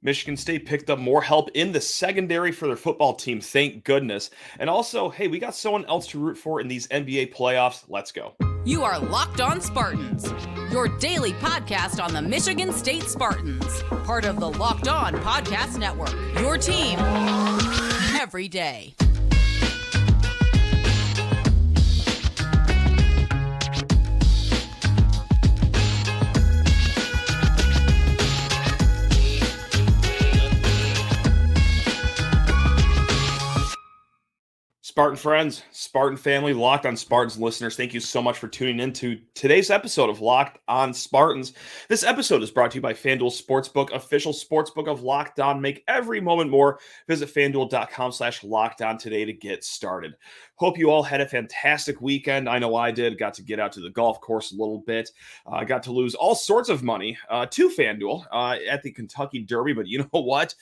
Michigan State picked up more help in the secondary for their football team, thank goodness. And also, hey, we got someone else to root for in these NBA playoffs. Let's go. You are Locked On Spartans, your daily podcast on the Michigan State Spartans, part of the Locked On Podcast Network, your team every day. Spartan friends, Spartan family, Locked On Spartans listeners, thank you so much for tuning in to today's episode of Locked On Spartans. This episode is brought to you by FanDuel Sportsbook, official sportsbook of Locked On. Make every moment more. Visit FanDuel.com/LockedOn today to get started. Hope you all had a fantastic weekend. I know I did. Got to get out to the golf course a little bit. Got to lose all sorts of money to FanDuel at the Kentucky Derby, but you know what?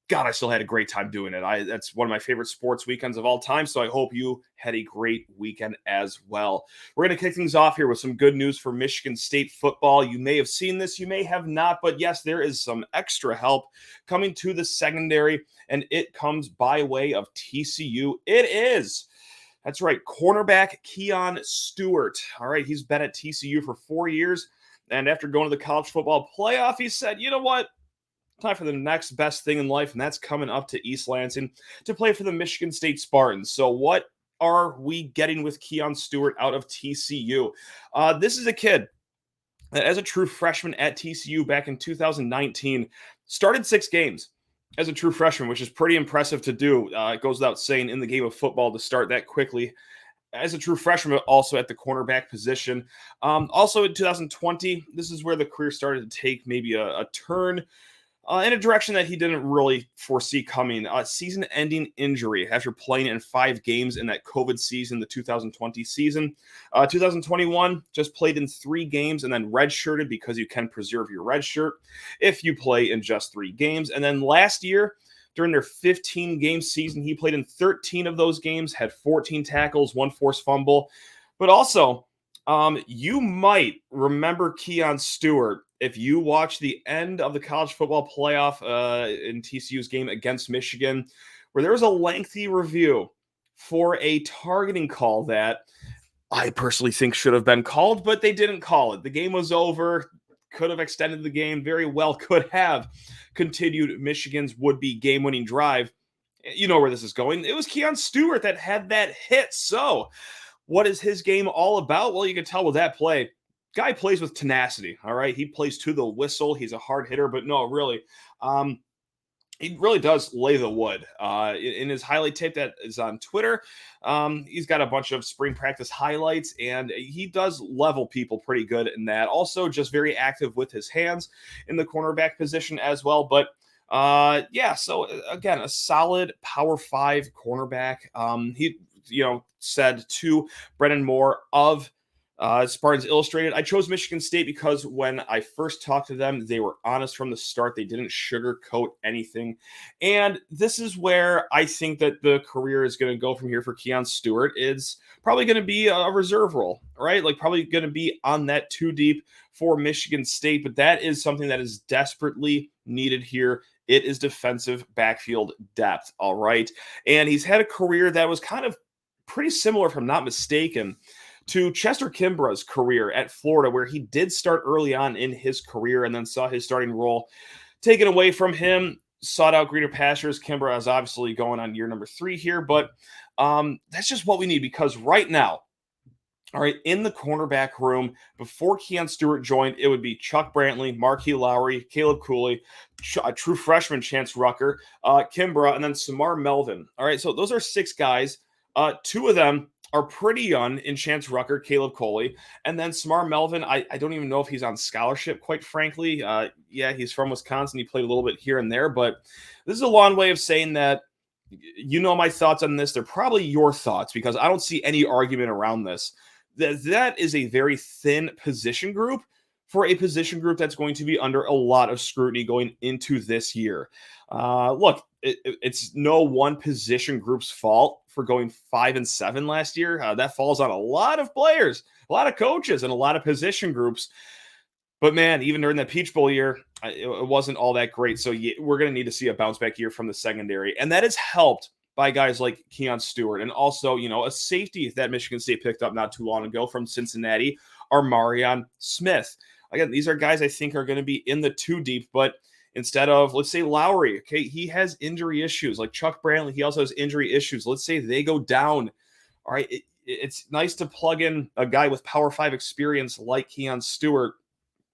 God, I still had a great time doing it. That's one of my favorite sports weekends of all time, so I hope you had a great weekend as well. We're going to kick things off here with some good news for Michigan State football. You may have seen this, you may have not, but yes, there is some extra help coming to the secondary, and it comes by way of TCU. It is. That's right, cornerback Kee'Yon Stewart. All right, he's been at TCU for 4 years, and after going to the college football playoff, he said, you know what? Time for the next best thing in life, and that's coming up to East Lansing to play for the Michigan State Spartans. So what are we getting with Kee'Yon Stewart out of TCU? This is a kid that, as a true freshman at TCU back in 2019, started 6 games as a true freshman, which is pretty impressive to do. It goes without saying in the game of football to start that quickly as a true freshman, but also at the cornerback position. Also in 2020, this is where the career started to take maybe a turn in a direction that he didn't really foresee coming. Season-ending injury after playing in 5 games in that COVID season, the 2020 season. 2021, just played in 3 games and then redshirted because you can preserve your red shirt if you play in just 3 games. And then last year, during their 15-game season, he played in 13 of those games, had 14 tackles, 1 forced fumble. But also, you might remember Kee'Yon Stewart if you watch the end of the college football playoff in TCU's game against Michigan, where there was a lengthy review for a targeting call that I personally think should have been called, but they didn't call it. The game was over, could have extended the game, very well could have continued Michigan's would-be game-winning drive. You know where this is going. It was Kee'Yon Stewart that had that hit. So what is his game all about? Well, you can tell with that play. Guy plays with tenacity, all right? He plays to the whistle. He's a hard hitter, but no, really. He really does lay the wood. In his highlight tape that is on Twitter, he's got a bunch of spring practice highlights, and he does level people pretty good in that. Also, just very active with his hands in the cornerback position as well. But yeah, so again, a solid Power 5 cornerback. He said to Brennan Moore of Spartans Illustrated, I chose Michigan State because when I first talked to them, they were honest from the start. They didn't sugarcoat anything. And this is where I think that the career is going to go from here for Kee'Yon Stewart. It's probably going to be a reserve role, right? Like probably going to be on that 2 deep for Michigan State. But that is something that is desperately needed here. It is defensive backfield depth, all right? And he's had a career that was kind of pretty similar, if I'm not mistaken, to Chester Kimbrah's career at Florida, where he did start early on in his career and then saw his starting role taken away from him, sought out greener pastures. Kimbrough is obviously going on year number 3 here, but that's just what we need, because right now, all right, in the cornerback room, before Kee'Yon Stewart joined, it would be Chuck Brantley, Marquis Lowry, Caleb Cooley, a true freshman Chance Rucker, Kimbrough, and then Samar Melvin. All right, so those are 6 guys. 2 of them are pretty young in Chance Rucker, Caleb Coley, and then Samar Melvin. I don't even know if he's on scholarship, quite frankly. Yeah, he's from Wisconsin. He played a little bit here and there, but this is a long way of saying that you know my thoughts on this. They're probably your thoughts, because I don't see any argument around this. That is a very thin position group for a position group that's going to be under a lot of scrutiny going into this year. Look, it's no one position group's fault for going 5-7 last year. That falls on a lot of players, a lot of coaches, and a lot of position groups. But man, even during that Peach Bowl year, it wasn't all that great. So we're going to need to see a bounce back year from the secondary. And that is helped by guys like Kee'Yon Stewart and also, a safety that Michigan State picked up not too long ago from Cincinnati, Armarion Smith. Again, these are guys I think are going to be in the 2 deep, but instead of, let's say, Lowry, okay, he has injury issues. Like Chuck Brantley, he also has injury issues. Let's say they go down. All right, it's nice to plug in a guy with Power 5 experience like Kee'Yon Stewart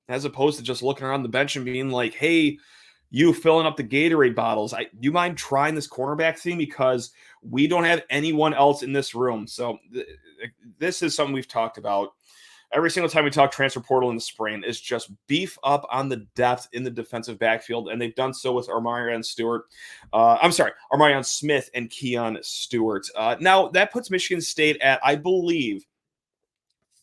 as opposed to just looking around the bench and being like, hey, you filling up the Gatorade bottles. You mind trying this cornerback thing? Because we don't have anyone else in this room. So this is something we've talked about every single time we talk transfer portal in the spring, is just beef up on the depth in the defensive backfield. And they've done so with Armarion Smith and Kee'Yon Stewart. Now that puts Michigan State at, I believe,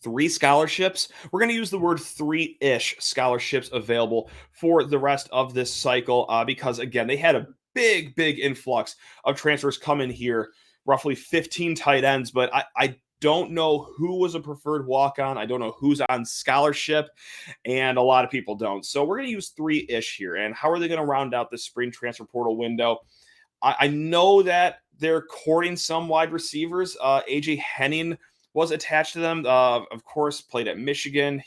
3 scholarships. We're going to use the word 3-ish scholarships available for the rest of this cycle because, again, they had a big influx of transfers come in here, roughly 15 tight ends, but I don't know who was a preferred walk-on. I don't know who's on scholarship, and a lot of people don't. So we're going to use 3-ish here. And how are they going to round out the spring transfer portal window? I know that they're courting some wide receivers. AJ Henning was attached to them, of course, played at Michigan.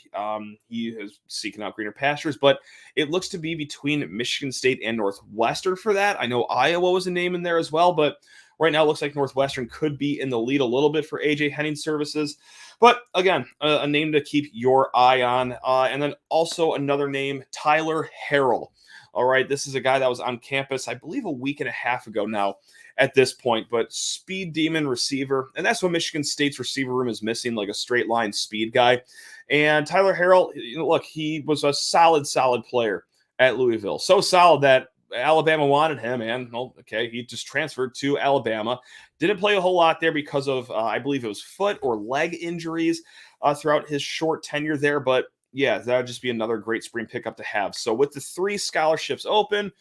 He is seeking out greener pastures, but it looks to be between Michigan State and Northwestern for that. I know Iowa was a name in there as well, but right now it looks like Northwestern could be in the lead a little bit for AJ Henning services. But again, a name to keep your eye on. And then also another name, Tyler Harrell. All right, this is a guy that was on campus, I believe, a week and a half ago now at this point, but speed demon receiver. And that's what Michigan State's receiver room is missing, like a straight line speed guy. And Tyler Harrell, look, he was a solid player at Louisville. So solid that Alabama wanted him, and he just transferred to Alabama. Didn't play a whole lot there because of, I believe it was foot or leg injuries throughout his short tenure there. But yeah, that would just be another great spring pickup to have. So with the 3 scholarships open,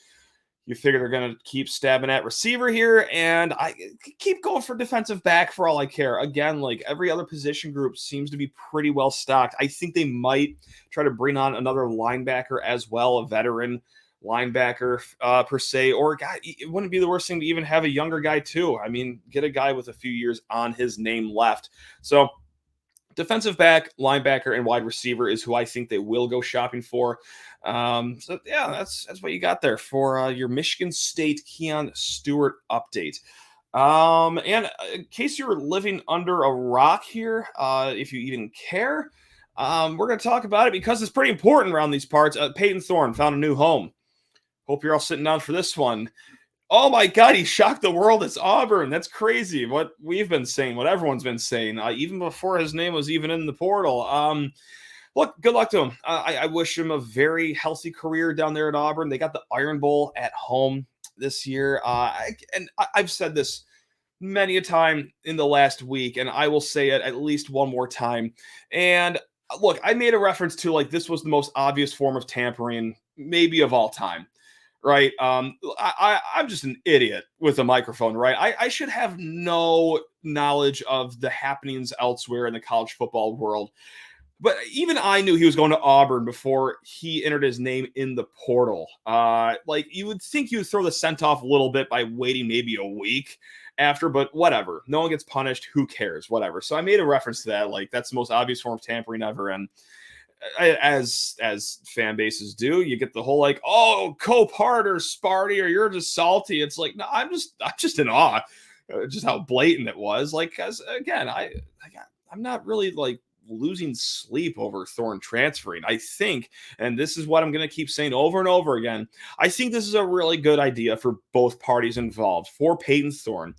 you figure they're going to keep stabbing at receiver here, and I keep going for defensive back for all I care. Again, like every other position group seems to be pretty well stocked. I think they might try to bring on another linebacker as well, a veteran linebacker per se, or God, it wouldn't be the worst thing to even have a younger guy too. I mean, get a guy with a few years on his name left. So defensive back, linebacker, and wide receiver is who I think they will go shopping for. So yeah, that's what you got there for your Michigan State Kee'Yon Stewart update. And in case you're living under a rock here, if you even care, we're going to talk about it because it's pretty important around these parts. Payton Thorne found a new home. Hope you're all sitting down for this one. Oh my God, he shocked the world. It's Auburn. That's crazy. What we've been saying, what everyone's been saying, even before his name was even in the portal. Look, good luck to him. I wish him a very healthy career down there at Auburn. They got the Iron Bowl at home this year. I've said this many a time in the last week, and I will say it at least one more time. And look, I made a reference to like this was the most obvious form of tampering maybe of all time. Right. I'm just an idiot with a microphone, right? I should have no knowledge of the happenings elsewhere in the college football world. But even I knew he was going to Auburn before he entered his name in the portal. Like you would think you would throw the scent off a little bit by waiting maybe a week after, but whatever. No one gets punished. Who cares? Whatever. So I made a reference to that. Like that's the most obvious form of tampering ever. And as fan bases do, you get the whole like, oh, Cope hard or Sparty or you're just salty. It's like, no, I'm just in awe, just how blatant it was. Like, cause again, I'm not really like losing sleep over Thorne transferring. I think, and this is what I'm going to keep saying over and over again, I think this is a really good idea for both parties involved. For Payton Thorne,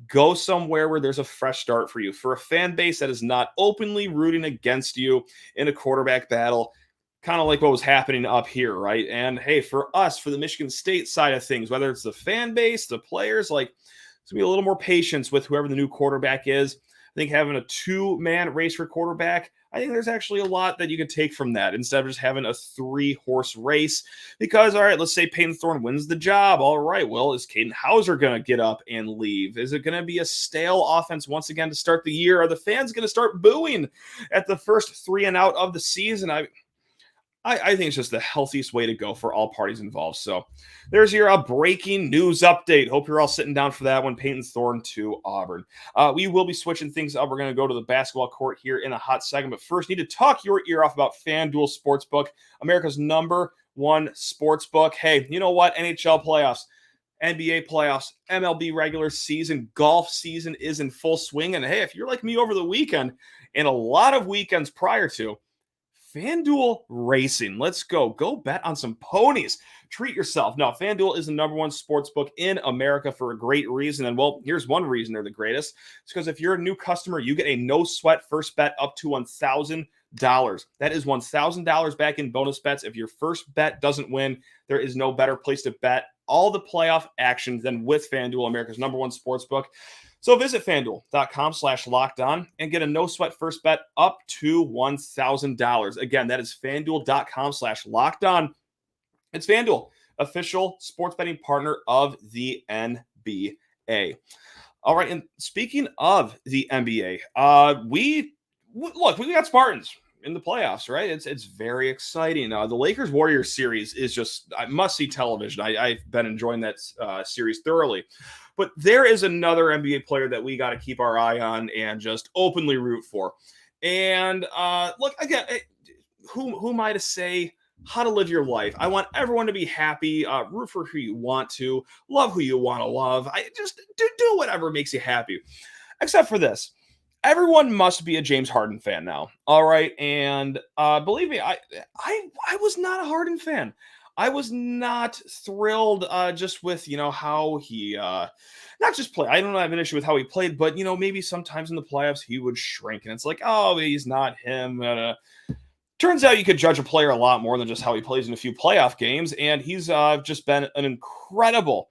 go somewhere where there's a fresh start for you. For a fan base that is not openly rooting against you in a quarterback battle, kind of like what was happening up here, right? And hey, for us, for the Michigan State side of things, whether it's the fan base, the players, like it's going to be a little more patience with whoever the new quarterback is. I think having a 2-man race for quarterback, I think there's actually a lot that you could take from that instead of just having a 3-horse race. Because, all right, let's say Payton Thorne wins the job. All right, well, is Caden Hauser going to get up and leave? Is it going to be a stale offense once again to start the year? Are the fans going to start booing at the first 3 and out of the season? I think it's just the healthiest way to go for all parties involved. So there's your breaking news update. Hope you're all sitting down for that one. Payton Thorne to Auburn. We will be switching things up. We're going to go to the basketball court here in a hot second. But first, need to talk your ear off about FanDuel Sportsbook, America's #1 sportsbook. Hey, you know what? NHL playoffs, NBA playoffs, MLB regular season, golf season is in full swing. And hey, if you're like me over the weekend and a lot of weekends prior to, FanDuel Racing. Let's go. Go bet on some ponies. Treat yourself. No, FanDuel is the #1 sports book in America for a great reason. And well, here's one reason they're the greatest. It's because if you're a new customer, you get a no sweat first bet up to $1,000. That is $1,000 back in bonus bets. If your first bet doesn't win, there is no better place to bet all the playoff action than with FanDuel, America's #1 sports book. So visit FanDuel.com/lockedon and get a no sweat first bet up to $1,000. Again, that is FanDuel.com/lockedon. It's FanDuel, official sports betting partner of the NBA. All right, and speaking of the NBA, we got Spartans in the playoffs, right? It's very exciting. The Lakers Warriors series is just must-see television. I've been enjoying that series thoroughly. But there is another NBA player that we got to keep our eye on and just openly root for. And look, again, who am I to say how to live your life? I want everyone to be happy. Root for who you want to. Love who you want to love. I just do whatever makes you happy. Except for this. Everyone must be a James Harden fan now. All right. And believe me, I was not a Harden fan. I was not thrilled just with, how he not just play. I don't have an issue with how he played, but, maybe sometimes in the playoffs he would shrink. And it's like, oh, he's not him. Turns out you could judge a player a lot more than just how he plays in a few playoff games. And he's just been an incredible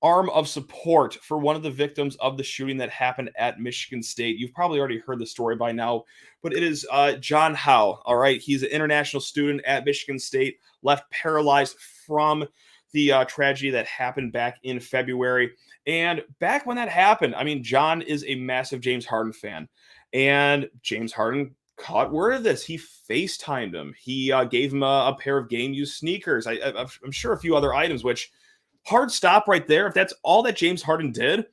arm of support for one of the victims of the shooting that happened at Michigan State. You've probably already heard the story by now, but it is John Hao. All right. He's an international student at Michigan State, left paralyzed from the tragedy that happened back in February. And back when that happened, John is a massive James Harden fan, and James Harden caught word of this. He FaceTimed him. He gave him a pair of game-used sneakers. I'm sure a few other items, which hard stop right there. If that's all that James Harden did,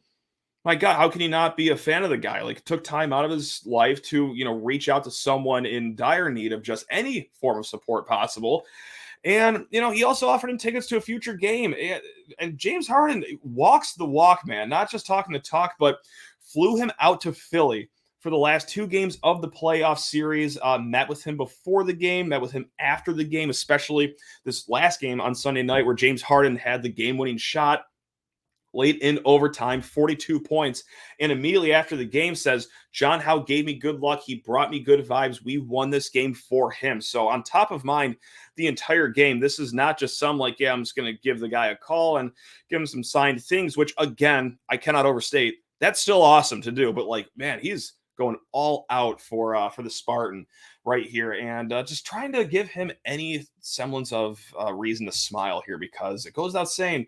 my God, how can he not be a fan of the guy? Like, took time out of his life to, reach out to someone in dire need of just any form of support possible. And, he also offered him tickets to a future game. And James Harden walks the walk, man, not just talking the talk, but flew him out to Philly for the last 2 games of the playoff series, met with him before the game, met with him after the game, especially this last game on Sunday night where James Harden had the game-winning shot late in overtime, 42 points. And immediately after the game says, John Hao gave me good luck. He brought me good vibes. We won this game for him. So on top of mind the entire game, this is not just some I'm just going to give the guy a call and give him some signed things, which again, I cannot overstate. That's still awesome to do. But man, he's going all out for the Spartan right here, and just trying to give him any semblance of reason to smile here, because it goes without saying,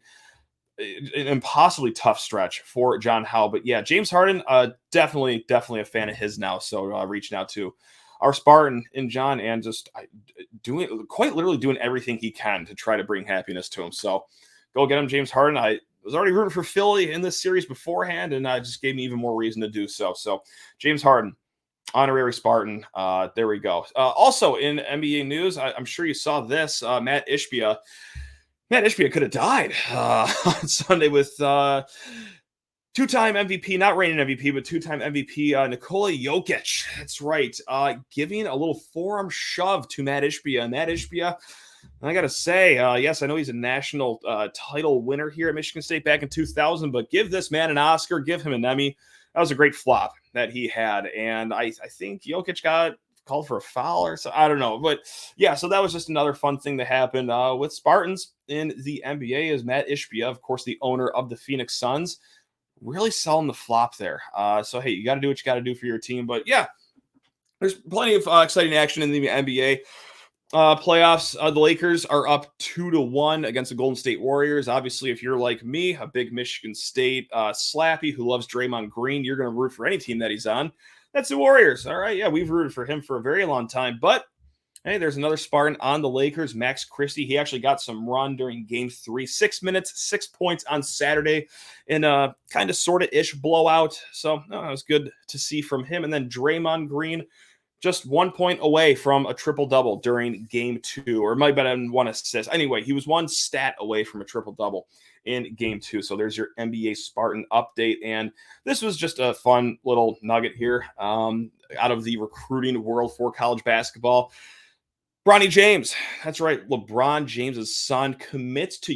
an impossibly tough stretch for John Hao. But yeah, James Harden, definitely a fan of his now. So reaching out to our Spartan in John, and just quite literally doing everything he can to try to bring happiness to him. So go get him, James Harden. I was already rooting for Philly in this series beforehand, and just gave me even more reason to do so. So James Harden, honorary Spartan. There we go. Also in NBA news, I'm sure you saw this. Matt Ishbia could have died on Sunday with two-time MVP, not reigning MVP, but two-time MVP Nikola Jokic. That's right. Giving a little forearm shove to Matt Ishbia. And Matt Ishbia, I got to say, yes, I know he's a national title winner here at Michigan State back in 2000, but give this man an Oscar, give him an Emmy. That was a great flop that he had. And I think Jokic got called for a foul or so. I don't know. But yeah, so that was just another fun thing that happened with Spartans in the NBA, is Matt Ishbia, of course, the owner of the Phoenix Suns, really selling the flop there. So, hey, you got to do what you got to do for your team. But yeah, there's plenty of exciting action in the NBA. Playoffs, the Lakers are up 2-1 against the Golden State Warriors. Obviously, if you're like me, a big Michigan State slappy who loves Draymond Green, you're going to root for any team that he's on. That's the Warriors. All right. Yeah, we've rooted for him for a very long time. But hey, there's another Spartan on the Lakers, Max Christie. He actually got some run during game 3, 6 minutes, 6 points on Saturday in a kind of sort of ish blowout. So it was good to see from him. And then Draymond Green, just 1 point away from a triple-double during game 2, or it might have been 1 assist. Anyway, he was 1 stat away from a triple-double in game 2. So there's your NBA Spartan update. And this was just a fun little nugget here out of the recruiting world for college basketball. Bronny James, that's right, LeBron James's son, commits to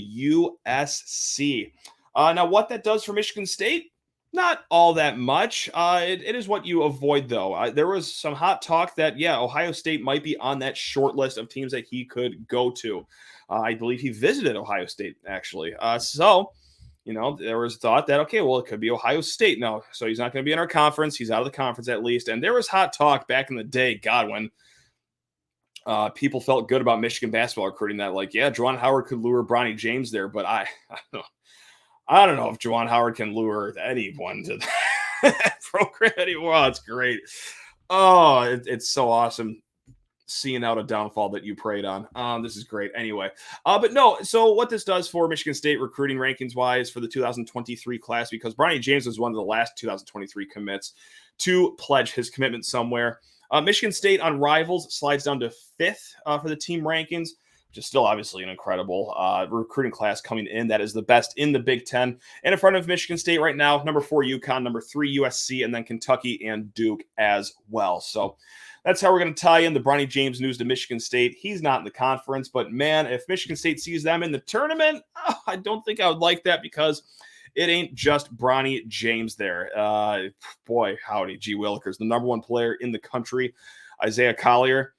USC. Now, what that does for Michigan State, not all that much. It is what you avoid, though. There was some hot talk that, Ohio State might be on that short list of teams that he could go to. I believe he visited Ohio State, actually. There was thought that, okay, well, it could be Ohio State. No, so he's not going to be in our conference. He's out of the conference at least. And there was hot talk back in the day, God, when people felt good about Michigan basketball recruiting that, like, Juwan Howard could lure Bronny James there, but I don't know if Juwan Howard can lure anyone to that program anymore. Oh, it's great. Oh, it's so awesome seeing out a downfall that you preyed on. This is great. Anyway, but no, so what this does for Michigan State recruiting rankings wise for the 2023 class, because Bronny James was one of the last 2023 commits to pledge his commitment somewhere. Michigan State on Rivals slides down to 5th for the team rankings, which is still obviously an incredible recruiting class coming in. That is the best in the Big Ten. And in front of Michigan State right now, number 4 UConn, number 3 USC, and then Kentucky and Duke as well. So that's how we're going to tie in the Bronny James news to Michigan State. He's not in the conference, but man, if Michigan State sees them in the tournament, I don't think I would like that, because it ain't just Bronny James there. Boy, howdy, G. Willikers, the number 1 player in the country, Isaiah Collier.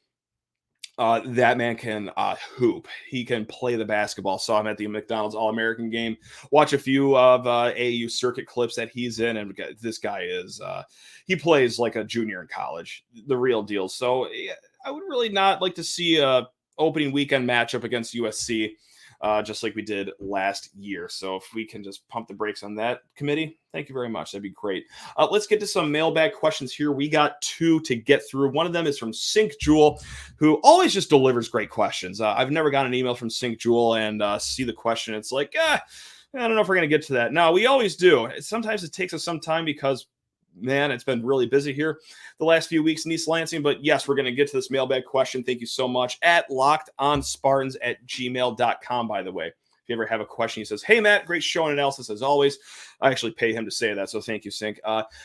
That man can hoop. He can play the basketball. Saw him at the McDonald's All-American game. Watch a few of AAU circuit clips that he's in, and this guy is he plays like a junior in college, the real deal. So I would really not like to see a opening weekend matchup against USC. Just like we did last year. So if we can just pump the brakes on that, committee, thank you very much. That'd be great. Let's get to some mailbag questions here. We got 2 to get through. One of them is from Sync Jewel, who always just delivers great questions. I've never gotten an email from Sync Jewel and see the question. It's like, I don't know if we're going to get to that. No, we always do. Sometimes it takes us some time because, man, it's been really busy here the last few weeks in East Lansing. But yes, we're going to get to this mailbag question. Thank you so much. At lockedonspartans@gmail.com, by the way. If you ever have a question, he says, "Hey, Matt, great show and analysis as always." I actually pay him to say that, so thank you, Sync.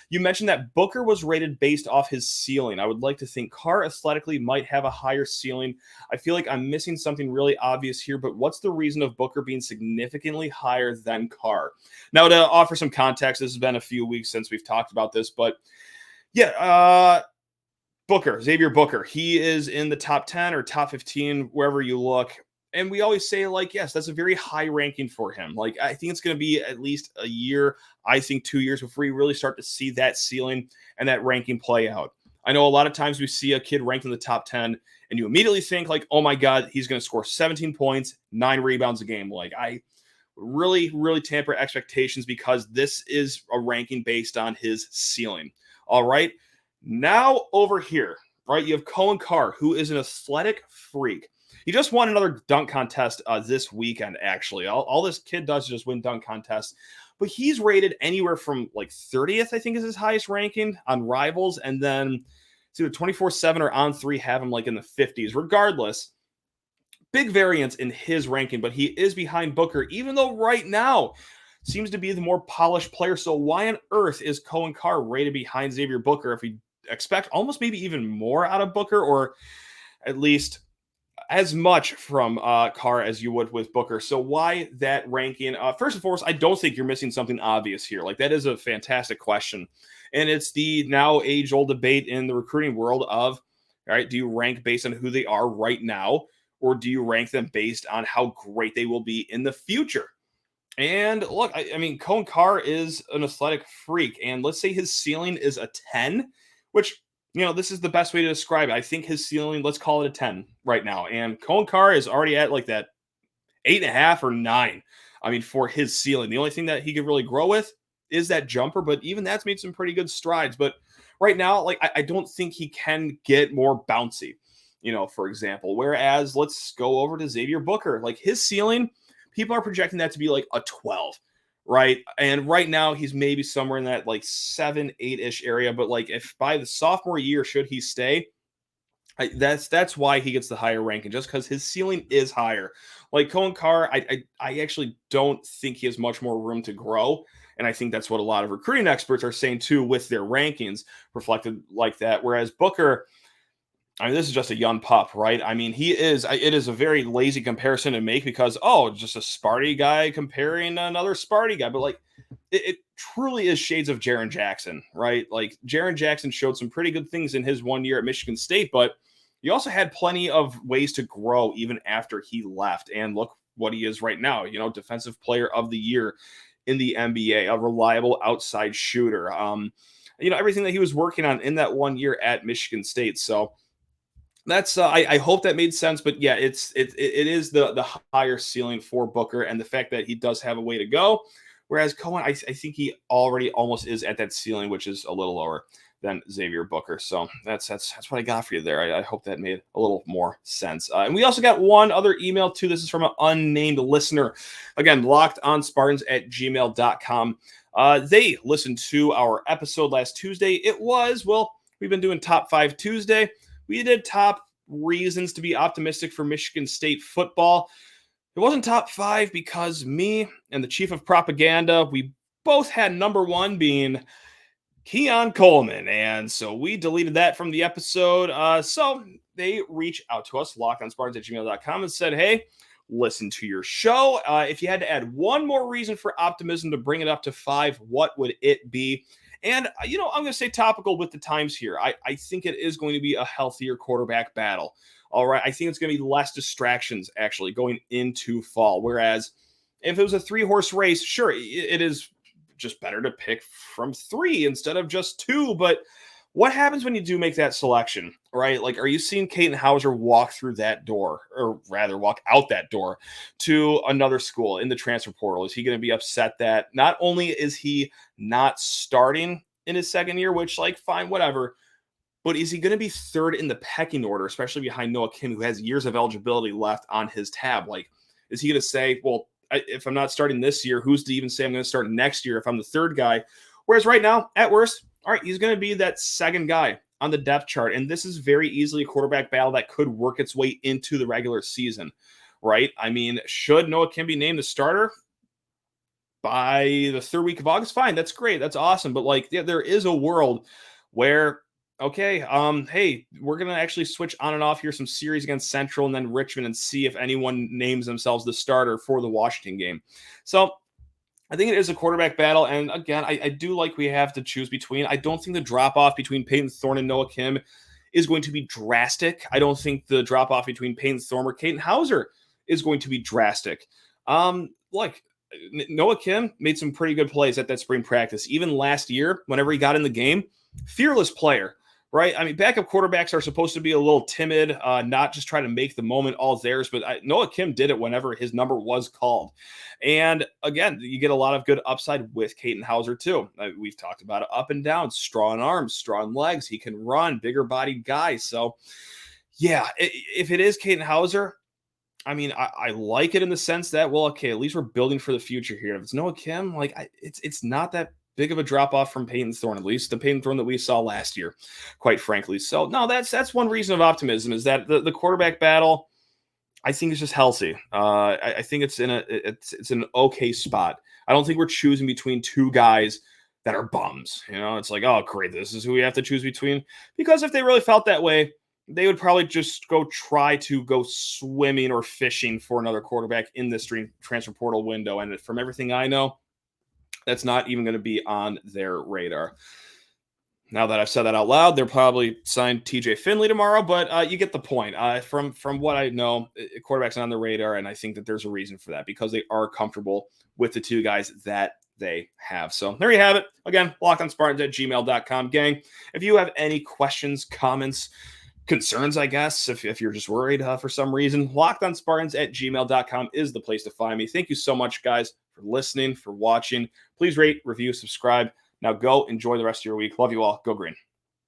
You mentioned that Booker was rated based off his ceiling. I would like to think Carr athletically might have a higher ceiling. I feel like I'm missing something really obvious here, but what's the reason of Booker being significantly higher than Carr? Now, to offer some context, this has been a few weeks since we've talked about this, but Booker, Xavier Booker, he is in the top 10 or top 15, wherever you look. And we always say, like, yes, that's a very high ranking for him. Like, I think it's going to be at least a year, I think 2 years before you really start to see that ceiling and that ranking play out. I know a lot of times we see a kid ranked in the top 10 and you immediately think, like, oh my God, he's going to score 17 points, 9 rebounds a game. Like, I really, really tamper expectations, because this is a ranking based on his ceiling. All right. Now over here, right, you have Coen Carr, who is an athletic freak. He just won another dunk contest this weekend, actually. All this kid does is just win dunk contests. But he's rated anywhere from like 30th, I think, is his highest ranking on Rivals. And then it's either 24/7 or On3 have him like in the 50s. Regardless, big variance in his ranking, but he is behind Booker, even though right now seems to be the more polished player. So why on earth is Coen Carr rated behind Xavier Booker if we expect almost maybe even more out of Booker, or at least as much from Carr as you would with Booker? So why that ranking? First and foremost, I don't think you're missing something obvious here. Like, that is a fantastic question. And it's the now age-old debate in the recruiting world of, all right, do you rank based on who they are right now, or do you rank them based on how great they will be in the future? And look, I mean, Coen Carr is an athletic freak. And let's say his ceiling is a 10, which, you know, this is the best way to describe it. I think his ceiling, let's call it a 10 right now. And Coen Carr is already at like that 8.5 or 9. I mean, for his ceiling, the only thing that he could really grow with is that jumper, but even that's made some pretty good strides. But right now, like, I don't think he can get more bouncy, for example. Whereas let's go over to Xavier Booker. Like, his ceiling, people are projecting that to be like a 12, right? And right now he's maybe somewhere in that like 7, 8-ish area. But like, if by the sophomore year, should he stay, that's why he gets the higher ranking, just because his ceiling is higher. Like Coen Carr, I actually don't think he has much more room to grow. And I think that's what a lot of recruiting experts are saying too, with their rankings reflected like that. Whereas Booker, I mean, this is just a young pup, right? I mean, it is a very lazy comparison to make because, just a Sparty guy comparing another Sparty guy. But like, it truly is shades of Jaren Jackson, right? Like, Jaren Jackson showed some pretty good things in his 1 year at Michigan State, but he also had plenty of ways to grow even after he left. And look what he is right now, defensive player of the year in the NBA, a reliable outside shooter. Everything that he was working on in that 1 year at Michigan State. So that's I hope that made sense. But yeah, it is the higher ceiling for Booker, and the fact that he does have a way to go. Whereas Coen, I think he already almost is at that ceiling, which is a little lower than Xavier Booker. So that's what I got for you there. I hope that made a little more sense. And we also got one other email too. This is from an unnamed listener. Again, lockedonspartans@gmail.com. They listened to our episode last Tuesday. We've been doing Top 5 Tuesday. We did top reasons to be optimistic for Michigan State football. It wasn't top 5 because me and the chief of propaganda, we both had number 1 being Keon Coleman. And so we deleted that from the episode. So they reached out to us, lockedonspartans@gmail.com, and said, hey, listen to your show. If you had to add one more reason for optimism to bring it up to 5, what would it be? And, I'm going to stay topical with the times here. I think it is going to be a healthier quarterback battle. All right. I think it's going to be less distractions actually going into fall. Whereas if it was a 3-horse race, sure, it is just better to pick from 3 instead of just 2. But what happens when you do make that selection, right? Like, are you seeing Payton Hauser walk through that door, or rather walk out that door to another school in the transfer portal? Is he going to be upset that not only is he not starting in his second year, which, like, fine, whatever, but is he going to be 3rd in the pecking order, especially behind Noah Kim, who has years of eligibility left on his tab? Like, is he going to say, well, if I'm not starting this year, who's to even say I'm going to start next year if I'm the 3rd guy? Whereas right now, at worst, all right, he's going to be that 2nd guy on the depth chart. And this is very easily a quarterback battle that could work its way into the regular season, right? I mean, should Noah Kim be named the starter by the 3rd week of August? Fine, that's great. That's awesome. But like, yeah, there is a world where, okay, hey, we're going to actually switch on and off here some series against Central and then Richmond and see if anyone names themselves the starter for the Washington game. So I think it is a quarterback battle. And again, I do like we have to choose between. I don't think the drop-off between Payton Thorne and Noah Kim is going to be drastic. I don't think the drop-off between Payton Thorne or Kaden Hauser is going to be drastic. Like, Noah Kim made some pretty good plays at that spring practice. Even last year, whenever he got in the game, fearless player. Right? I mean, backup quarterbacks are supposed to be a little timid, not just try to make the moment all theirs, but Noah Kim did it whenever his number was called. And again, you get a lot of good upside with Kaden Hauser too. We've talked about it up and down, strong arms, strong legs. He can run, bigger bodied guy. So yeah, if it is Kaden Hauser, I mean, I like it in the sense that, well, okay, at least we're building for the future here. If it's Noah Kim, like it's not that big of a drop off from Payton Thorne, at least the Payton Thorne that we saw last year, quite frankly. So no, that's one reason of optimism, is that the quarterback battle, I think, is just healthy. I think it's in an okay spot. I don't think we're choosing between 2 guys that are bums. It's like, oh great, this is who we have to choose between. Because if they really felt that way, they would probably just try to go swimming or fishing for another quarterback in this transfer portal window. And from everything I know, that's not even going to be on their radar. Now that I've said that out loud, they'll probably sign TJ Finley tomorrow, but you get the point. From what I know, quarterback's not on the radar, and I think that there's a reason for that, because they are comfortable with the 2 guys that they have. So there you have it. Again, lockedonspartans@gmail.com. Gang, if you have any questions, comments, concerns, I guess, if you're just worried for some reason, lockedonspartans@gmail.com is the place to find me. Thank you so much, guys, for listening, for watching. Please rate, review, subscribe. Now go enjoy the rest of your week. Love you all. Go green.